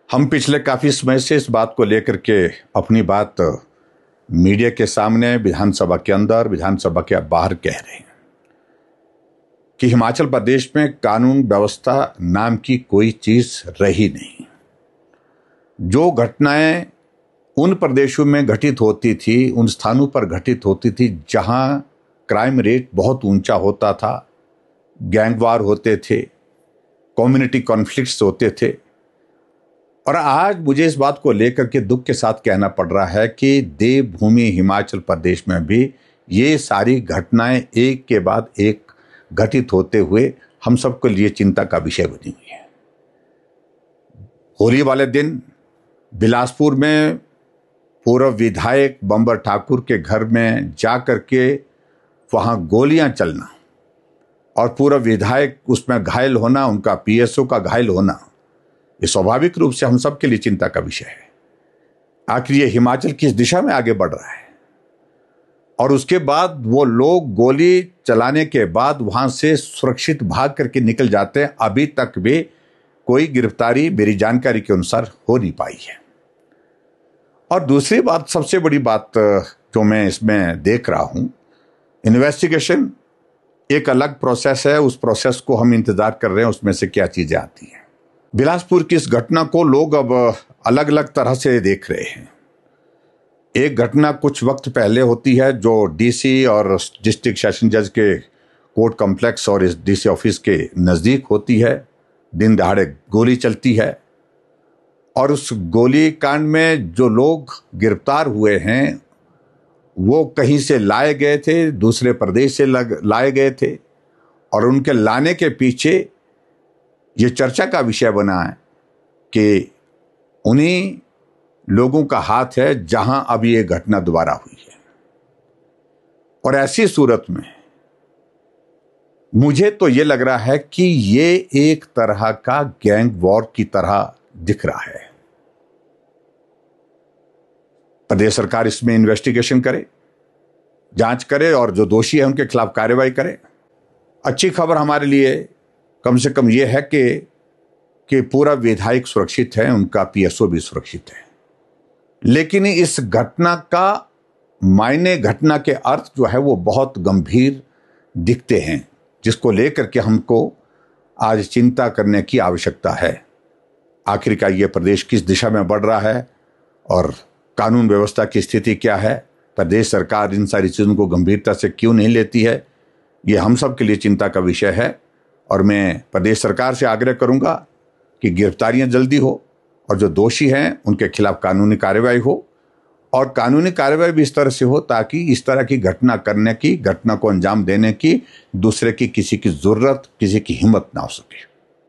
हम पिछले काफ़ी समय से इस बात को लेकर के अपनी बात मीडिया के सामने, विधानसभा के अंदर, विधानसभा के बाहर कह रहे हैं कि हिमाचल प्रदेश में कानून व्यवस्था नाम की कोई चीज रही नहीं। जो घटनाएं उन प्रदेशों में घटित होती थी, उन स्थानों पर घटित होती थी जहां क्राइम रेट बहुत ऊंचा होता था, गैंगवार होते थे, कम्युनिटी कॉन्फ्लिक्ट्स होते थे। और आज मुझे इस बात को लेकर के दुख के साथ कहना पड़ रहा है कि देवभूमि हिमाचल प्रदेश में भी ये सारी घटनाएं एक के बाद एक घटित होते हुए हम सबके लिए चिंता का विषय बनी हुई है। होली वाले दिन बिलासपुर में पूर्व विधायक बंबर ठाकुर के घर में जाकर के वहां गोलियां चलना और पूर्व विधायक उसमें घायल होना, उनका पीएसओ का घायल होना, ये स्वाभाविक रूप से हम सब के लिए चिंता का विषय है। आखिर ये हिमाचल किस दिशा में आगे बढ़ रहा है? और उसके बाद वो लोग गोली चलाने के बाद वहां से सुरक्षित भाग करके निकल जाते हैं। अभी तक भी कोई गिरफ्तारी मेरी जानकारी के अनुसार हो नहीं पाई है। और दूसरी बात, सबसे बड़ी बात जो मैं इसमें देख रहा हूं, इन्वेस्टिगेशन एक अलग प्रोसेस है, उस प्रोसेस को हम इंतजार कर रहे हैं उसमें से क्या चीजें आती हैं। बिलासपुर की इस घटना को लोग अब अलग अलग तरह से देख रहे हैं। एक घटना कुछ वक्त पहले होती है जो डीसी और डिस्ट्रिक्ट सेशन जज के कोर्ट कॉम्प्लेक्स और इस डीसी ऑफिस के नज़दीक होती है। दिन दहाड़े गोली चलती है और उस गोली कांड में जो लोग गिरफ्तार हुए हैं वो कहीं से लाए गए थे, दूसरे प्रदेश से लाए गए थे और उनके लाने के पीछे ये चर्चा का विषय बना है कि उन्हीं लोगों का हाथ है जहां अब ये घटना दोबारा हुई है। और ऐसी सूरत में मुझे तो ये लग रहा है कि ये एक तरह का गैंग वॉर की तरह दिख रहा है। प्रदेश सरकार इसमें इन्वेस्टिगेशन करे, जांच करे और जो दोषी है उनके खिलाफ कार्रवाई करे। अच्छी खबर हमारे लिए कम से कम यह है कि पूरा विधायक सुरक्षित है, उनका पीएसओ भी सुरक्षित है। लेकिन इस घटना का मायने, घटना के अर्थ जो है वो बहुत गंभीर दिखते हैं, जिसको लेकर के हमको आज चिंता करने की आवश्यकता है। आखिरकार ये प्रदेश किस दिशा में बढ़ रहा है और कानून व्यवस्था की स्थिति क्या है? प्रदेश सरकार इन सारी चीज़ों को गंभीरता से क्यों नहीं लेती है? ये हम सब के लिए चिंता का विषय है। और मैं प्रदेश सरकार से आग्रह करूंगा कि गिरफ्तारियां जल्दी हो और जो दोषी हैं उनके खिलाफ कानूनी कार्रवाई हो, और कानूनी कार्रवाई भी इस तरह से हो ताकि इस तरह की घटना करने की, घटना को अंजाम देने की दूसरे की किसी की जरूरत, किसी की हिम्मत ना हो सके।